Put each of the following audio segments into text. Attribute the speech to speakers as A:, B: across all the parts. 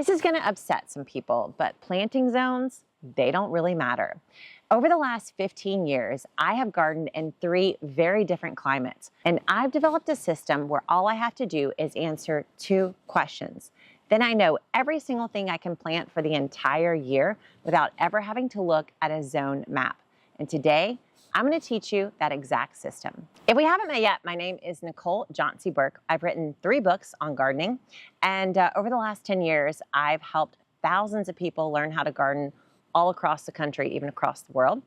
A: This is going to upset some people, but planting zones, they don't really matter. Over the last 15 years, I have gardened in 3 very different climates, and I've developed a system where all I have to do is answer 2 questions. Then I know every single thing I can plant for the entire year without ever having to look at a zone map. And today, I'm going to teach you that exact system. If we haven't met yet, my name is Nicole Jauncey Burke. I've written 3 books on gardening, and over the last 10 years, I've helped thousands of people learn how to garden all across the country, even across the world.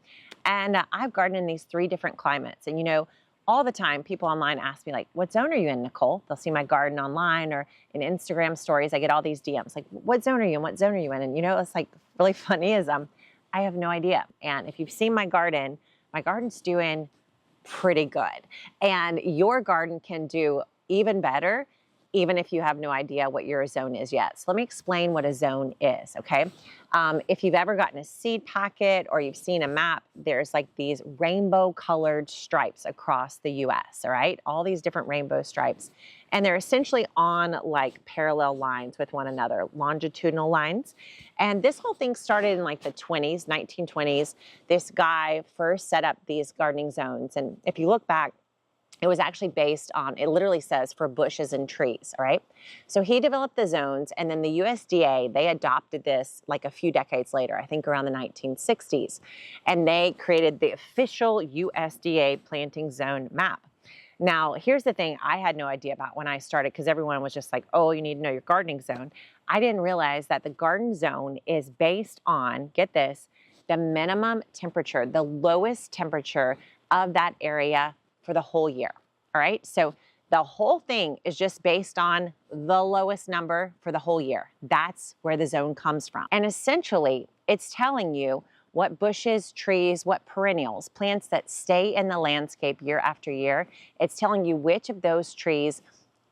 A: And I've gardened in these 3 different climates. And you know, all the time, people online ask me, like, what zone are you in, Nicole? They'll see my garden online or in Instagram stories. I get all these DMs, like, what zone are you in? What zone are you in? And you know, it's like really funny is I have no idea. And if you've seen my garden's doing pretty good. And your garden can do even better, even if you have no idea what your zone is yet. So let me explain what a zone is, okay? If you've ever gotten a seed packet or you've seen a map, there's like these rainbow colored stripes across the US, all right? All these different rainbow stripes. And they're essentially on like parallel lines with one another, longitudinal lines. And this whole thing started in like the 1920s. This guy first set up these gardening zones. And if you look back, it was actually based on, it literally says for bushes and trees, all right? So he developed the zones, and then the USDA, they adopted this like a few decades later, I think around the 1960s, and they created the official USDA planting zone map. Now, here's the thing I had no idea about when I started, because everyone was just like, oh, you need to know your gardening zone. I didn't realize that the garden zone is based on, get this, the minimum temperature, the lowest temperature of that area for the whole year, all right? So the whole thing is just based on the lowest number for the whole year. That's where the zone comes from. And essentially, it's telling you what bushes, trees, what perennials, plants that stay in the landscape year after year. It's telling you which of those trees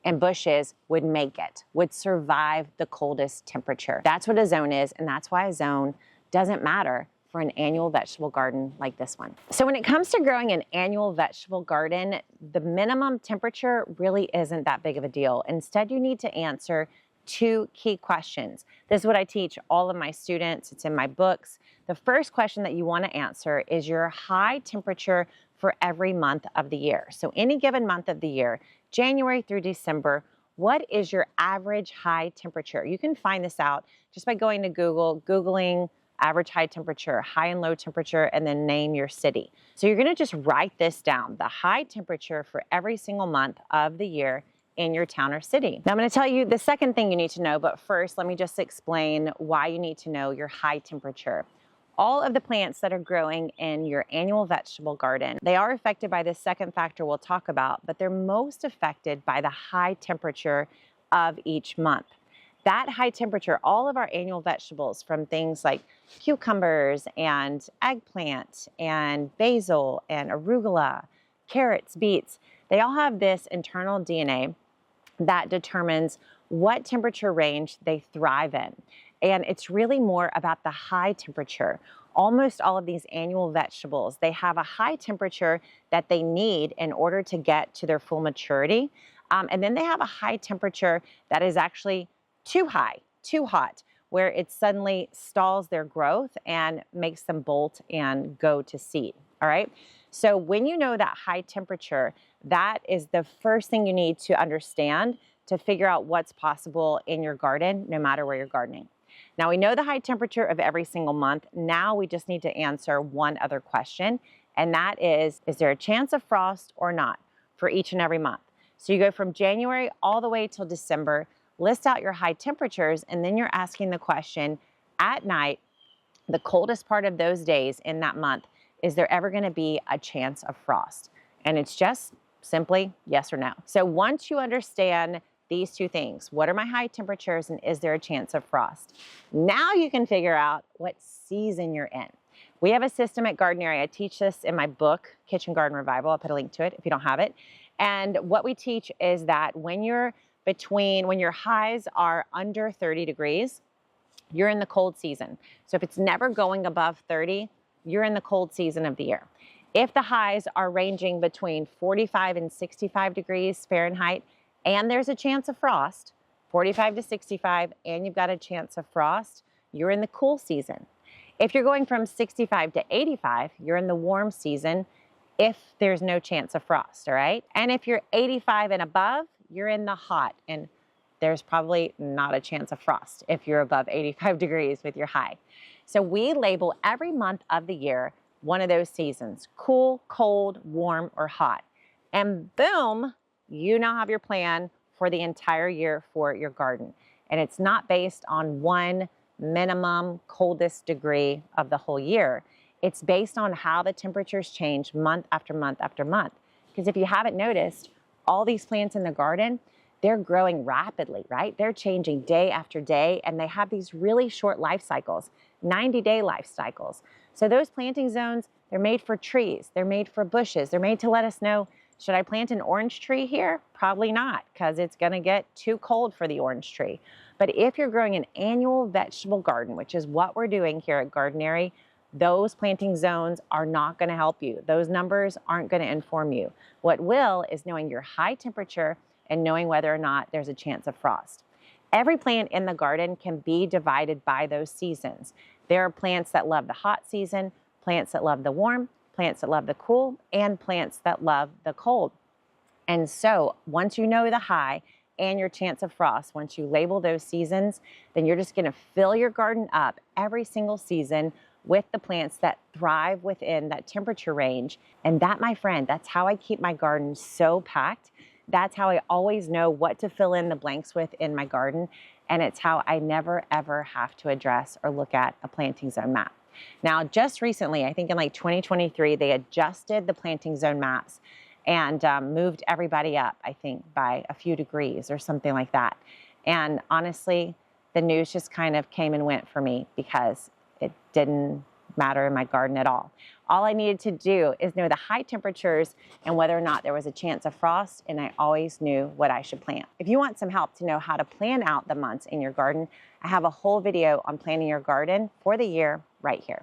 A: and bushes would make it, would survive the coldest temperature. That's what a zone is, and that's why a zone doesn't matter for an annual vegetable garden like this one. So when it comes to growing an annual vegetable garden, the minimum temperature really isn't that big of a deal. Instead, you need to answer 2 key questions. This is what I teach all of my students. It's in my books. The first question that you want to answer is your high temperature for every month of the year. So any given month of the year, January through December, what is your average high temperature? You can find this out just by going to Google, Googling average high temperature, high and low temperature, and then name your city. So you're gonna just write this down, the high temperature for every single month of the year in your town or city. Now I'm gonna tell you the second thing you need to know, but first let me just explain why you need to know your high temperature. All of the plants that are growing in your annual vegetable garden, they are affected by this second factor we'll talk about, but they're most affected by the high temperature of each month. That high temperature, all of our annual vegetables, from things like cucumbers and eggplant and basil and arugula, carrots, beets, they all have this internal DNA that determines what temperature range they thrive in. And it's really more about the high temperature. Almost all of these annual vegetables, they have a high temperature that they need in order to get to their full maturity. And then they have a high temperature that is actually too high, too hot, where it suddenly stalls their growth and makes them bolt and go to seed, all right? So when you know that high temperature, that is the first thing you need to understand to figure out what's possible in your garden, no matter where you're gardening. Now we know the high temperature of every single month. Now we just need to answer one other question, and that is there a chance of frost or not for each and every month? So you go from January all the way till December, list out your high temperatures, and then you're asking the question at night, the coldest part of those days in that month, is there ever going to be a chance of frost? And it's just simply yes or no. So once you understand these 2 things, what are my high temperatures and is there a chance of frost? Now you can figure out what season you're in. We have a system at Gardenary. I teach this in my book, Kitchen Garden Revival. I'll put a link to it if you don't have it. And what we teach is that when your highs are under 30 degrees, you're in the cold season. So if it's never going above 30, you're in the cold season of the year. If the highs are ranging between 45 and 65 degrees Fahrenheit, and there's a chance of frost, 45 to 65, and you've got a chance of frost, you're in the cool season. If you're going from 65 to 85, you're in the warm season if there's no chance of frost, all right? And if you're 85 and above, you're in the hot, and there's probably not a chance of frost if you're above 85 degrees with your high. So we label every month of the year one of those seasons: cool, cold, warm, or hot. And boom, you now have your plan for the entire year for your garden. And it's not based on one minimum coldest degree of the whole year. It's based on how the temperatures change month after month after month. Because if you haven't noticed, all these plants in the garden, they're growing rapidly, right? They're changing day after day, and they have these really short life cycles, 90-day life cycles. So those planting zones, they're made for trees, they're made for bushes, they're made to let us know, should I plant an orange tree here? Probably not, because it's gonna get too cold for the orange tree. But if you're growing an annual vegetable garden, which is what we're doing here at Gardenary, those planting zones are not gonna help you. Those numbers aren't gonna inform you. What will is knowing your high temperature and knowing whether or not there's a chance of frost. Every plant in the garden can be divided by those seasons. There are plants that love the hot season, plants that love the warm, plants that love the cool, and plants that love the cold. And so once you know the high and your chance of frost, once you label those seasons, then you're just gonna fill your garden up every single season with the plants that thrive within that temperature range. And that, my friend, that's how I keep my garden so packed. That's how I always know what to fill in the blanks with in my garden. And it's how I never, ever have to address or look at a planting zone map. Now, just recently, I think in like 2023, they adjusted the planting zone maps and moved everybody up, I think, by a few degrees or something like that. And honestly, the news just kind of came and went for me because it didn't matter in my garden at all. All I needed to do is know the high temperatures and whether or not there was a chance of frost, and I always knew what I should plant. If you want some help to know how to plan out the months in your garden, I have a whole video on planning your garden for the year right here.